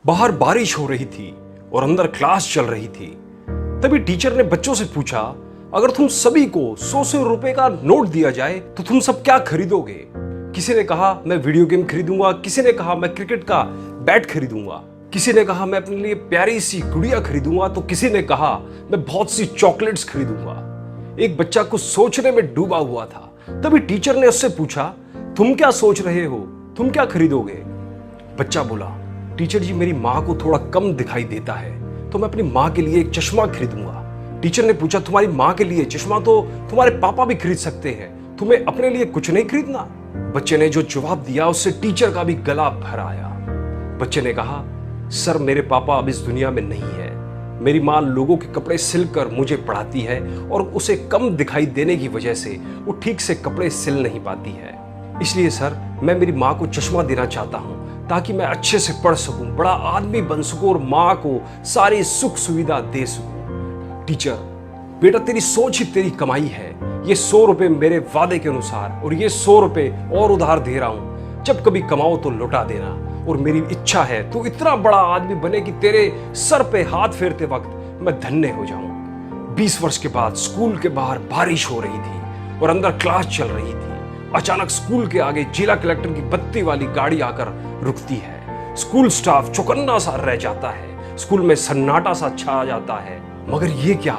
बाहर बारिश हो रही थी और अंदर क्लास चल रही थी। तभी टीचर ने बच्चों से पूछा, अगर तुम सभी को 100 रुपए का नोट दिया जाए तो तुम सब क्या खरीदोगे? किसी ने कहा मैं वीडियो गेम खरीदूंगा, किसी ने कहा मैं क्रिकेट का बैट खरीदूंगा, किसी ने कहा मैं अपने लिए प्यारी सी गुड़िया खरीदूंगा, तो किसी ने कहा मैं बहुत सी चॉकलेट्स खरीदूंगा। एक बच्चा कुछ सोचने में डूबा हुआ था। तभी टीचर ने उससे पूछा, तुम क्या सोच रहे हो, तुम क्या खरीदोगे? बच्चा बोला, टीचर जी मेरी माँ को थोड़ा कम दिखाई देता है तो मैं अपनी माँ के लिए एक चश्मा खरीदूंगा। टीचर ने पूछा, तुम्हारी माँ के लिए चश्मा तो तुम्हारे पापा भी खरीद सकते हैं, तुम्हें अपने लिए कुछ नहीं खरीदना? बच्चे ने जो जवाब दिया उससे टीचर का भी गला भर आया। बच्चे ने कहा, सर मेरे पापा अब इस दुनिया में नहीं है, मेरी माँ लोगों के कपड़े सिलकर मुझे पढ़ाती है और उसे कम दिखाई देने की वजह से वो ठीक से कपड़े सिल नहीं पाती है। इसलिए सर मैं मेरी माँ को चश्मा देना चाहता हूँ ताकि मैं अच्छे से पढ़ सकूं, बड़ा आदमी बन सकूं और माँ को सारी सुख सुविधा दे सकूं। टीचर, बेटा तेरी सोच ही तेरी कमाई है। ये 100 रुपए मेरे वादे के अनुसार और ये 100 रुपए और उधार दे रहा हूं, जब कभी कमाओ तो लौटा देना। और मेरी इच्छा है तू इतना बड़ा आदमी बने कि तेरे सर पे हाथ फेरते वक्त मैं धन्य हो जाऊं। 20 वर्ष के बाद स्कूल के बाहर बारिश हो रही थी और अंदर क्लास चल रही थी। अचानक स्कूल के आगे जिला कलेक्टर की बत्ती वाली गाड़ी आकर रुकती है। स्कूल स्टाफ चौकन्ना सा रह जाता है, स्कूल में सन्नाटा सा छा जाता है। मगर ये क्या,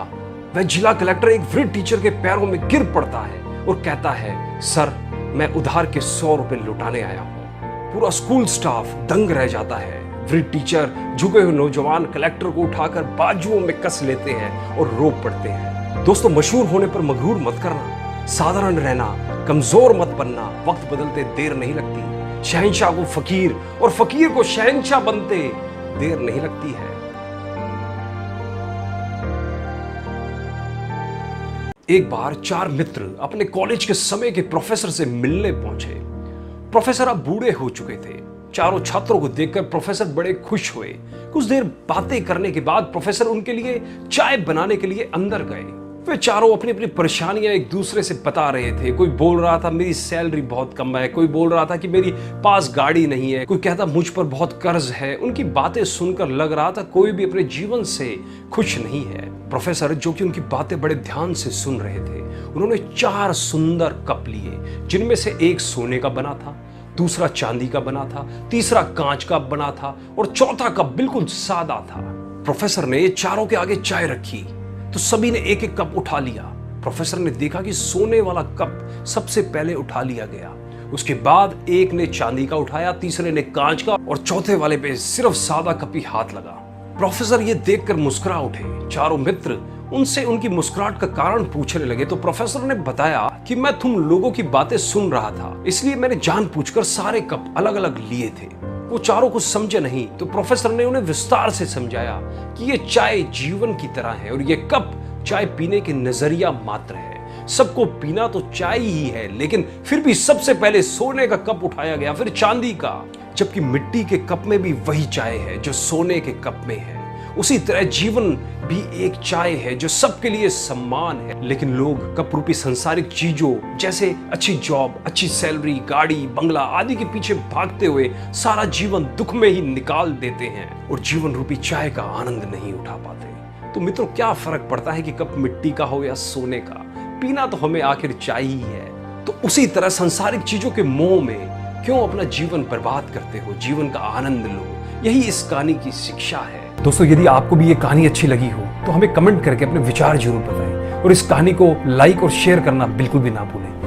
वह जिला कलेक्टर एक वृद्ध टीचर के पैरों में गिर पड़ता है और कहता है, सर मैं उधार के 100 रुपए लौटाने आया हूं। पूरा स्कूल स्टाफ दंग रह जाता है। वृद्ध टीचर झुके हुए नौजवान कलेक्टर को उठाकर बाजुओं में कस लेते हैं और रो पड़ते हैं। दोस्तों, मशहूर होने पर मगरूर मत करना, साधारण रहना, कमजोर मत बनना, वक्त बदलते देर नहीं लगती। शहंशाह को फकीर और फकीर को शहंशाह बनते देर नहीं लगती है। एक बार 4 मित्र अपने कॉलेज के समय के प्रोफेसर से मिलने पहुंचे। प्रोफेसर अब बूढ़े हो चुके थे। चारों छात्रों को देखकर प्रोफेसर बड़े खुश हुए। कुछ देर बातें करने के बाद प्रोफेसर उनके लिए चाय बनाने के लिए अंदर गए। वे चारों अपनी अपनी परेशानियां एक दूसरे से बता रहे थे। कोई बोल रहा था मेरी सैलरी बहुत कम है, कोई बोल रहा था कि मेरी पास गाड़ी नहीं है, कोई कहता मुझ पर बहुत कर्ज है। उनकी बातें सुनकर लग रहा था कोई भी अपने जीवन से खुश नहीं है। प्रोफेसर, जो कि उनकी बातें बड़े ध्यान से सुन रहे थे, उन्होंने 4 सुंदर कप लिए, जिनमें से एक सोने का बना था, दूसरा चांदी का बना था, तीसरा कांच का बना था और चौथा कप बिल्कुल सादा था। प्रोफेसर ने चारों के आगे चाय रखी तो सभी ने एक एक कप उठा लिया। प्रोफेसर ने देखा कि सोने वाला कप सबसे पहले उठा लिया गया। उसके बाद एक ने चांदी का उठाया, तीसरे ने कांच का और चौथे वाले पे सिर्फ सादा कप ही हाथ लगा। प्रोफेसर ये देखकर मुस्कुरा उठे। चारों मित्र उनसे उनकी मुस्कुराहट का कारण पूछने लगे तो प्रोफेसर ने बताया कि मैं तुम लोगों की बातें सुन रहा था, इसलिए मैंने जानबूझकर सारे कप अलग अलग लिए थे। वो चारों कुछ समझे नहीं तो प्रोफेसर ने उन्हें विस्तार से समझाया कि ये चाय जीवन की तरह है और ये कप चाय पीने के नजरिया मात्र है। सबको पीना तो चाय ही है, लेकिन फिर भी सबसे पहले सोने का कप उठाया गया, फिर चांदी का, जबकि मिट्टी के कप में भी वही चाय है जो सोने के कप में है। उसी तरह जीवन भी एक चाय है जो सबके लिए सम्मान है। लेकिन लोग कप रूपी सांसारिक चीजों जैसे अच्छी जॉब, अच्छी सैलरी, गाड़ी, बंगला आदि के पीछे भागते हुए सारा जीवन दुख में ही निकाल देते हैं और जीवन रूपी चाय का आनंद नहीं उठा पाते। तो मित्रों, क्या फर्क पड़ता है कि कप मिट्टी का हो या सोने का, पीना तो हमें आखिर चाय ही है। तो उसी तरह सांसारिक चीजों के मोह में क्यों अपना जीवन बर्बाद करते हो? जीवन का आनंद लो, यही इस कहानी की शिक्षा है। दोस्तों, यदि आपको भी ये कहानी अच्छी लगी हो तो हमें कमेंट करके अपने विचार जरूर बताएं और इस कहानी को लाइक और शेयर करना बिल्कुल भी ना भूलें।